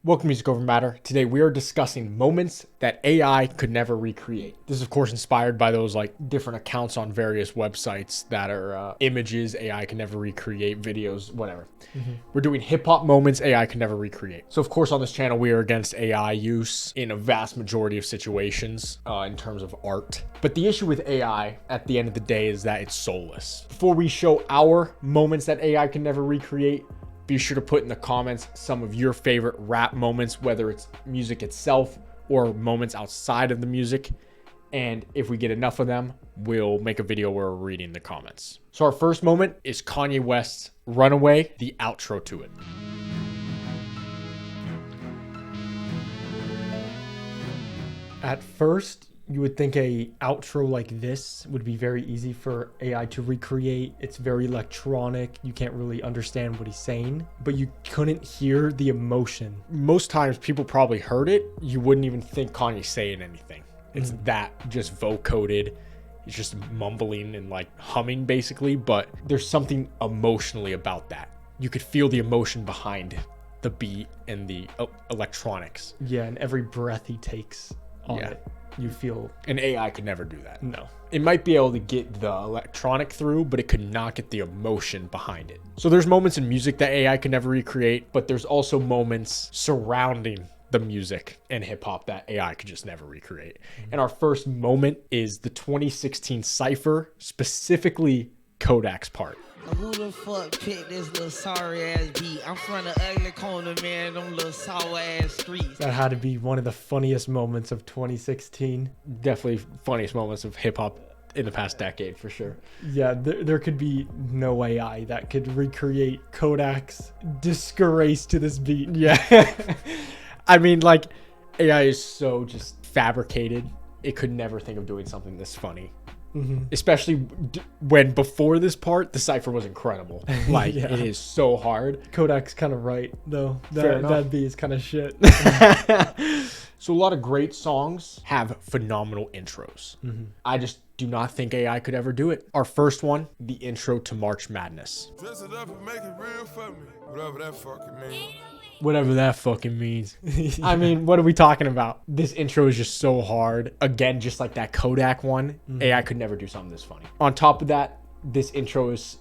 Welcome to Music Over Matter. Today we are discussing moments that AI could never recreate. This is of course inspired by those different accounts on various websites that are images AI can never recreate, videos, whatever. We're doing hip hop moments AI can never recreate. So of course on this channel we are against AI use in a vast majority of situations in terms of art. But the issue with AI at the end of the day is that it's soulless. Before we show our moments that AI can never recreate, be sure to put in the comments some of your favorite rap moments, whether it's music itself or moments outside of the music. And if we get enough of them, we'll make a video where we're reading the comments. So our first moment is Kanye West's Runaway, the outro to it. At first, you would think a outro like this would be very easy for AI to recreate. It's very electronic. You can't really understand what he's saying, but you couldn't hear the emotion. Most times people probably heard it. You wouldn't even think Kanye's saying anything. It's that just vocoded. He's just mumbling and humming basically, but there's something emotionally about that. You could feel the emotion behind the beat and the electronics. Yeah, and every breath he takes on it. You feel an AI could never do that. No. It might be able to get the electronic through, but it could not get the emotion behind it. So there's moments in music that AI can never recreate, but there's also moments surrounding the music and hip hop that AI could just never recreate. And our first moment is the 2016 Cypher, specifically Kodak's part. Who the fuck picked this little sorry ass beat? I'm from the ugly corner, man, them little sour ass streets. That had to be one of the funniest moments of 2016. Definitely funniest moments of hip hop in the past decade for sure. Yeah, there could be no AI that could recreate Kodak's disgrace to this beat. Yeah. I mean, AI is so just fabricated. It could never think of doing something this funny. Especially when before this part, the Cypher was incredible. It is so hard. Kodak's kind of right, though. That beat is kind of shit. So a lot of great songs have phenomenal intros. I just do not think AI could ever do it. Our first one, the intro to March Madness. Dress it up and make it real for me. Whatever that fucking means. Whatever that fucking means. I mean, what are we talking about? This intro is just so hard. Again, just like that Kodak one, AI could never do something this funny. On top of that, this intro is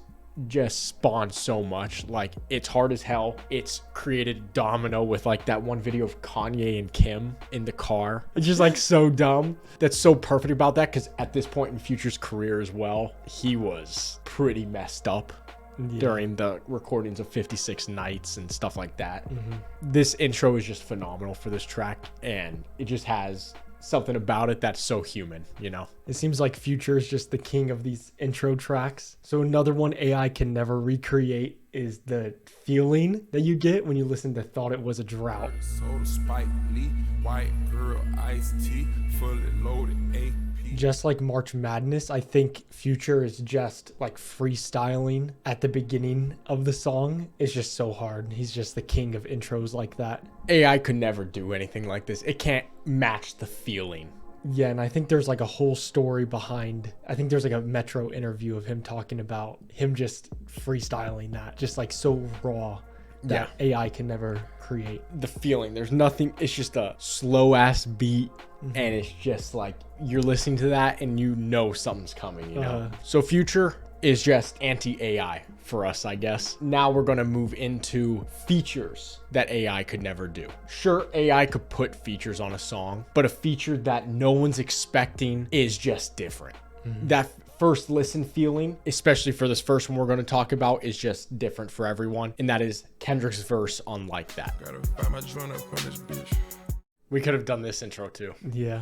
just spawned so much. It's hard as hell. It's created domino with that one video of Kanye and Kim in the car. It's just so dumb. That's so perfect about that, because at this point in Future's career as well, he was pretty messed up. Yeah. During the recordings of 56 Nights and stuff like that. This intro is just phenomenal for this track, and it just has something about it that's so human, you know? It seems like Future is just the king of these intro tracks. So another one AI can never recreate is the feeling that you get when you listen to Thought It Was a Drought. Soda Spike Lee, white girl, iced tea, fully loaded AP. Just like March Madness, I think Future is just freestyling at the beginning of the song. It's just so hard. He's just the king of intros like that. AI could never do anything like this. It can't match the feeling. Yeah, and I think there's a whole story behind. I think there's a Metro interview of him talking about him just freestyling that, just so raw that AI can never create. The feeling, there's nothing. It's just a slow ass beat. And it's just you're listening to that and you know something's coming, you know? So Future is just anti-AI for us, I guess. Now we're going to move into features that AI could never do. Sure, AI could put features on a song, but a feature that no one's expecting is just different. That first listen feeling, especially for this first one we're going to talk about, is just different for everyone. And that is Kendrick's verse on Like That. Gotta buy my joint up on this bitch. We could have done this intro too. Yeah.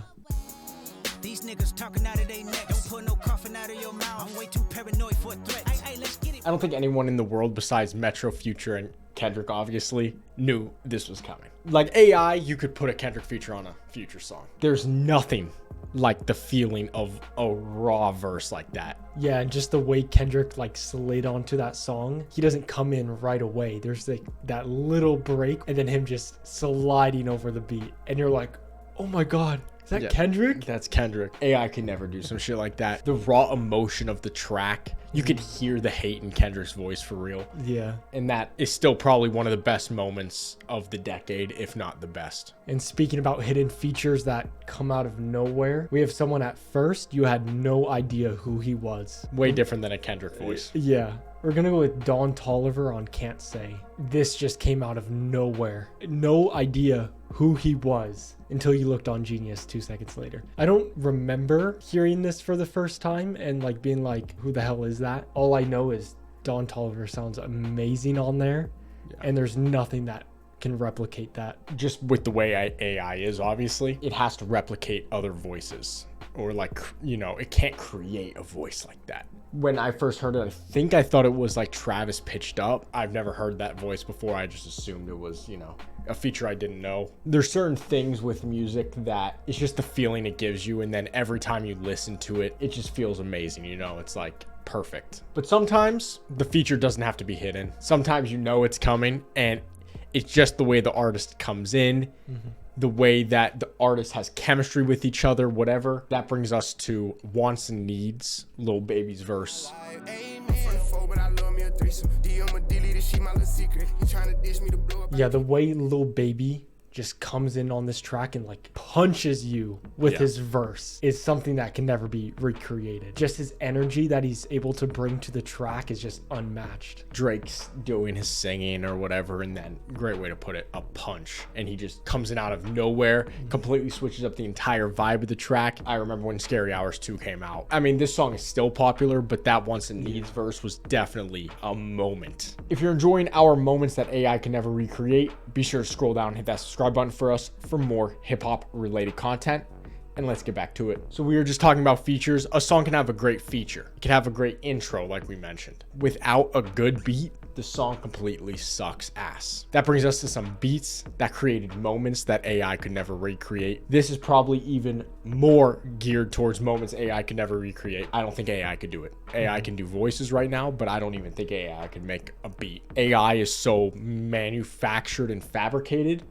These niggas talking out of their neck. Don't put no coughing out of your mouth. I'm way too paranoid for a threat. Hey, let's get it. I don't think anyone in the world besides Metro, Future, and Kendrick obviously knew this was coming. AI, you could put a Kendrick feature on a Future song. There's nothing like the feeling of a raw verse like that. Yeah, and just the way Kendrick slid onto that song, he doesn't come in right away. There's that little break and then him just sliding over the beat. And you're like, oh my God, Is that Kendrick? That's Kendrick. AI could never do some shit like that. The raw emotion of the track, you could hear the hate in Kendrick's voice for real. Yeah. And that is still probably one of the best moments of the decade, if not the best. And speaking about hidden features that come out of nowhere, we have someone at first you had no idea who he was. Way different than a Kendrick voice. Yeah. We're going to go with Don Toliver on Can't Say. This just came out of nowhere. No idea who he was until you looked on Genius 2 seconds later. I don't remember hearing this for the first time and like being like, who the hell is that? All I know is Don Toliver sounds amazing on there. Yeah. And there's nothing that can replicate that. Just with the way AI is, obviously, it has to replicate other voices. Or like, you know, it can't create a voice like that. When I first heard it, I thought it was like Travis pitched up. I've never heard that voice before. I just assumed it was, you know, a feature I didn't know. There's certain things with music that it's just the feeling it gives you. And then every time you listen to it, it just feels amazing. You know, it's like perfect. But sometimes the feature doesn't have to be hidden. Sometimes you know it's coming and it's just the way the artist comes in. Mm-hmm. The way that the artist has chemistry with each other, whatever. That brings us to Wants and Needs, Lil Baby's verse. Yeah, the way Lil Baby just comes in on this track and like punches you with his verse is something that can never be recreated. Just his energy that he's able to bring to the track is just unmatched. Drake's doing his singing or whatever, and then, great way to put it, a punch. And he just comes in out of nowhere, completely switches up the entire vibe of the track. I remember when Scary Hours 2 came out. I mean, this song is still popular, but that Wants and Needs verse was definitely a moment. If you're enjoying our moments that AI can never recreate, be sure to scroll down and hit that subscribe button for us for more hip-hop related content. And let's get back to it. So we were just talking about features. A song can have a great feature. It can have a great intro, like we mentioned. Without a good beat, the song completely sucks ass. That brings us to some beats that created moments that AI could never recreate. This is probably even more geared towards moments AI could never recreate. I don't think AI could do it. AI can do voices right now, but I don't even think AI could make a beat. AI is so manufactured and fabricated,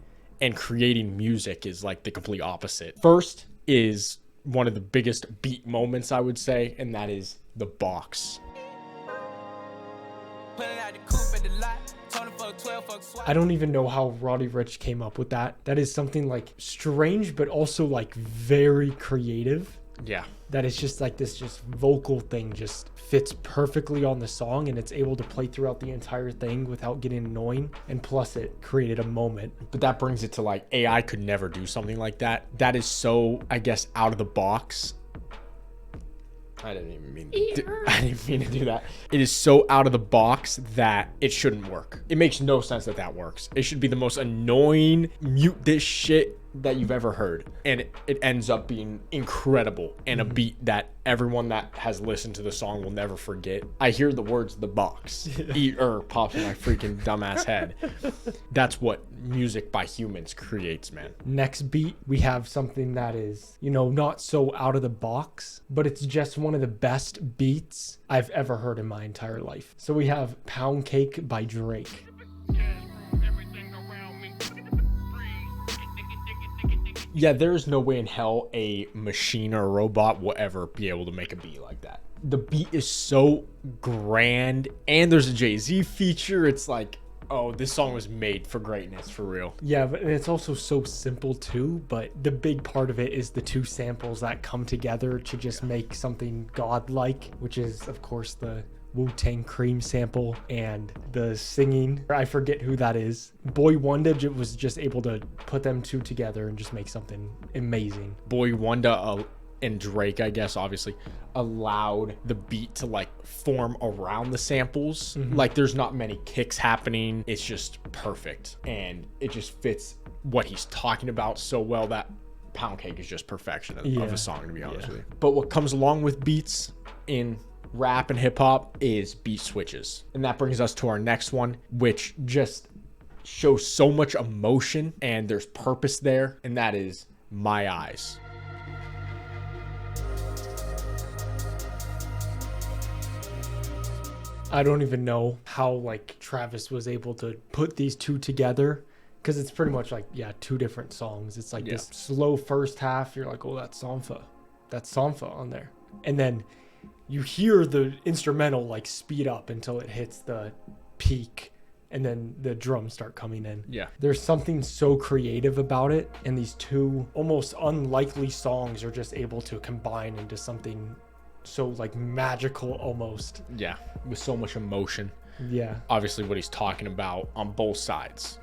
and creating music is like the complete opposite. First is one of the biggest beat moments, I would say, and that is the box. I don't even know how Roddy Ricch came up with that. That is something like strange, but also like very creative. Yeah. That is just like this just vocal thing just fits perfectly on the song, and it's able to play throughout the entire thing without getting annoying. And plus it created a moment. But that brings it to like AI could never do something like that. That is so, I guess, out of the box. I didn't mean to do that. It is so out of the box that it shouldn't work. It makes no sense that that works. It should be the most annoying, mute this shit that you've ever heard. And it ends up being incredible and a beat that everyone that has listened to the song will never forget. I hear the words "the box" pops in my freaking dumbass head. That's what music by humans creates, man. Next beat, we have something that is, you know, not so out of the box, but it's just one of the best beats I've ever heard in my entire life. So we have Pound Cake by Drake. Yeah, there's no way in hell a machine or a robot will ever be able to make a beat like that. The beat is so grand, and there's a Jay-Z feature. It's like, oh, this song was made for greatness, for real. Yeah, but it's also so simple too, but the big part of it is the two samples that come together to just make something godlike, which is, of course, the Wu-Tang Cream sample and the singing. I forget who that is. Boy Wonder was just able to put them two together and just make something amazing. Boy Wonder and Drake, I guess, obviously allowed the beat to like form around the samples. Like there's not many kicks happening. It's just perfect. And it just fits what he's talking about so well that Pound Cake is just perfection of a song, to be honest with you. But what comes along with beats in rap and hip hop is beat switches. And that brings us to our next one, which just shows so much emotion and there's purpose there. And that is My Eyes. I don't even know how like Travis was able to put these two together because it's pretty much like, yeah, 2 different songs. It's like Yeah. this slow first half. You're like, oh, that's Sanfa on there. And then you hear the instrumental like speed up until it hits the peak, and then the drums start coming in. Yeah. There's something so creative about it, and these 2 almost unlikely songs are just able to combine into something so like magical almost. Yeah, with so much emotion. Yeah. Obviously what he's talking about on both sides,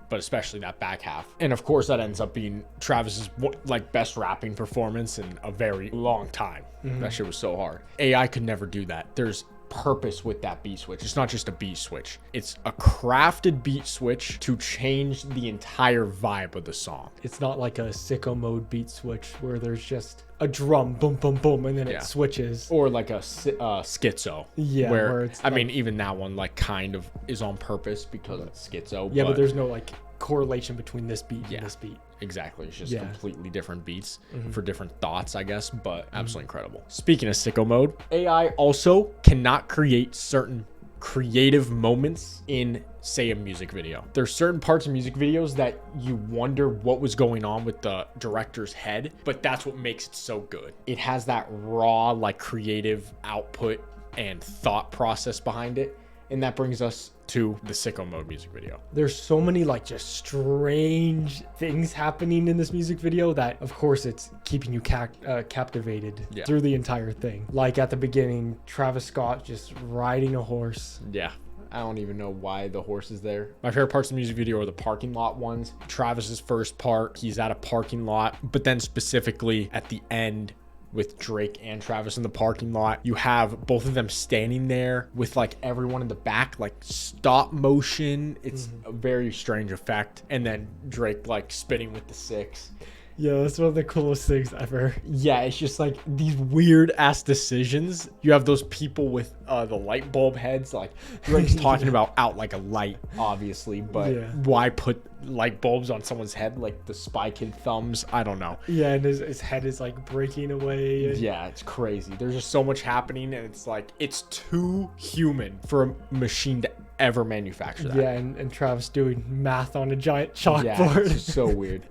but especially that back half. And of course that ends up being Travis's like best rapping performance in a very long time. That shit was so hard. AI could never do that. There's purpose with that beat switch. It's not just a beat switch. It's a crafted beat switch to change the entire vibe of the song. It's not like a sicko mode beat switch where there's just a drum, boom, boom, boom, and then Yeah. it switches. Or like a schizo. Yeah, where it's I like- mean, even that one like kind of is on purpose because it's schizo. Yeah, but there's no like correlation between this beat Yeah. and this beat. Exactly. It's just Yeah. completely different beats for different thoughts, I guess, but absolutely incredible. Speaking of sicko mode, AI also cannot create certain creative moments in, say, a music video. There's certain parts of music videos that you wonder what was going on with the director's head, but that's what makes it so good. It has that raw, like, creative output and thought process behind it. And that brings us to the sicko mode music video. There's so many like just strange things happening in this music video that of course it's keeping you captivated Yeah. through the entire thing. Like at the beginning, Travis Scott just riding a horse. Yeah. I don't even know why the horse is there. My favorite parts of the music video are the parking lot ones. Travis's first part, he's at a parking lot, but then specifically at the end with Drake and Travis in the parking lot, you have both of them standing there with like everyone in the back, like stop motion. It's a very strange effect. And then Drake like spitting with the 6. Yeah, that's one of the coolest things ever. Yeah, it's just like these weird ass decisions. You have those people with the light bulb heads, like Drake's talking about out like a light, obviously, but Yeah. why put light bulbs on someone's head like the Spy Kid thumbs? I don't know. Yeah, and his head is like breaking away. Yeah, it's crazy. There's just so much happening, and it's like it's too human for a machine to ever manufacture that. Yeah, and Travis doing math on a giant Yeah, chalkboard. it's so weird.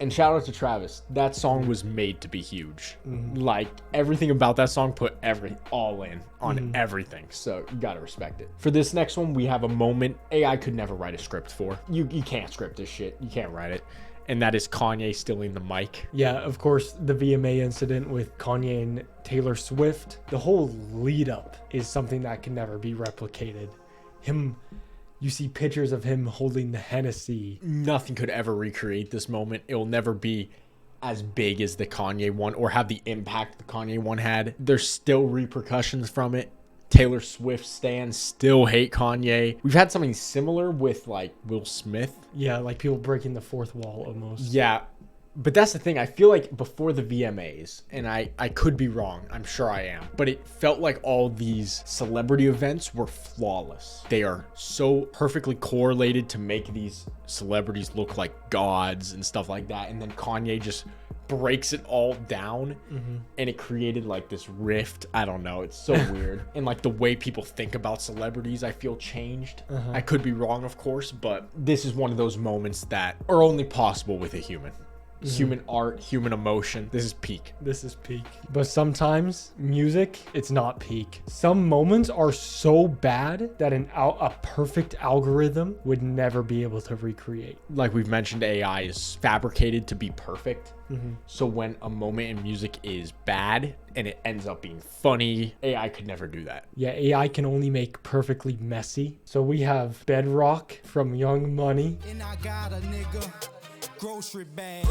And shout out to Travis. That song was made to be huge. Like everything about that song put all in on everything. So you gotta respect it. For this next one, we have a moment AI could never write a script for. You can't script this shit. You can't write it. And that is Kanye stealing the mic. Yeah, of course, the VMA incident with Kanye and Taylor Swift. The whole lead up is something that can never be replicated. You see pictures of him holding the Hennessy. Nothing could ever recreate this moment. It will never be as big as the Kanye one or have the impact the Kanye one had. There's still repercussions from it. Taylor Swift stans still hate Kanye. We've had something similar with like Will Smith. Yeah, like people breaking the fourth wall almost. Yeah, but that's the thing. I feel like before the VMAs, and I could be wrong, I'm sure I am, but it felt like all these celebrity events were flawless. They are so perfectly correlated to make these celebrities look like gods and stuff like that. And then Kanye just breaks it all down and it created like this rift. I don't know, it's so weird. And like the way people think about celebrities, I feel changed. I could be wrong, of course, but this is one of those moments that are only possible with a human. Human art, human emotion. This is peak. This is peak. But sometimes music, it's not peak. Some moments are so bad that a perfect algorithm would never be able to recreate. Like we've mentioned, AI is fabricated to be perfect. So when a moment in music is bad and it ends up being funny, AI could never do that. Yeah, AI can only make perfectly messy. So we have Bedrock from Young Money. And I got a nigga grocery bag.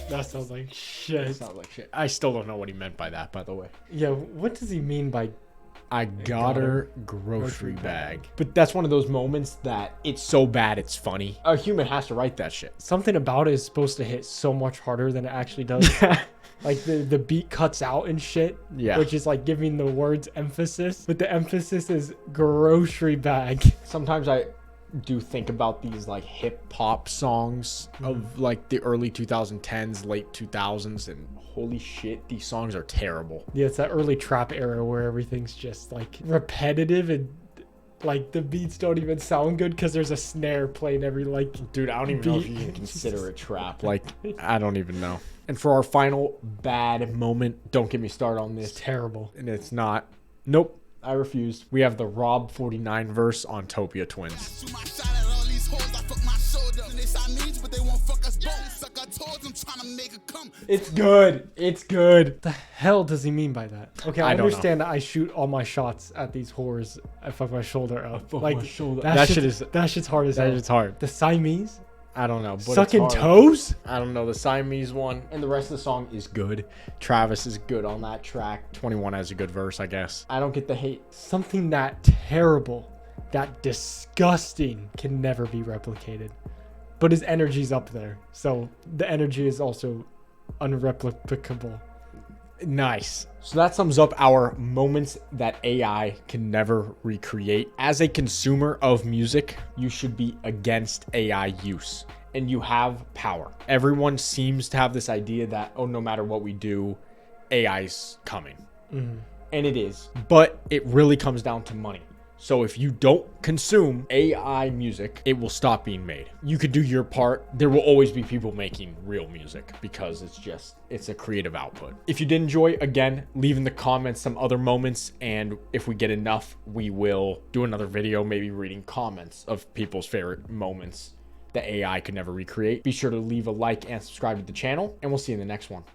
That sounds like shit. Sounds like shit. I still don't know what he meant by that, by the way. Yeah, what does he mean by I got her grocery bag. But that's one of those moments that it's so bad it's funny. A human has to write that shit. something about it is supposed to hit so much harder than it actually does? Like the beat cuts out and shit, Yeah. which is like giving the words emphasis, but the emphasis is grocery bag. Sometimes I do think about these like hip hop songs of like the early 2010s, late 2000s, and holy shit, these songs are terrible. Yeah, it's that early trap era where everything's just like repetitive and Like the beats don't even sound good because there's a snare playing every like. Dude, I don't even know if you can consider it trap. Like, I don't even know. And for our final bad moment, don't get me started on this. It's terrible. And it's not. Nope, I refuse. We have the Rob 49 verse on Topia Twins. It's good. It's good. The hell does he mean by that? Okay, I don't understand that I shoot all my shots at these whores. I fuck my shoulder up. Like my shoulder. that shit's hard as hell. That shit's hard. The Siamese I don't know. But sucking it's hard. toes. I don't know. The Siamese one. And the rest of the song is good. Travis is good on that track. 21 has a good verse, I guess. I don't get the hate. Something that terrible, that disgusting can never be replicated. But his energy's up there. So the energy is also unreplicable. Nice. So that sums up our moments that AI can never recreate. As a consumer of music, you should be against AI use, and you have power. Everyone seems to have this idea that, oh, no matter what we do, AI's coming. And it is, but it really comes down to money. So if you don't consume AI music, it will stop being made. You could do your part. There will always be people making real music because it's a creative output. If you did enjoy, again, leave in the comments some other moments. And if we get enough, we will do another video, maybe reading comments of people's favorite moments that AI could never recreate. Be sure to leave a like and subscribe to the channel, and we'll see you in the next one.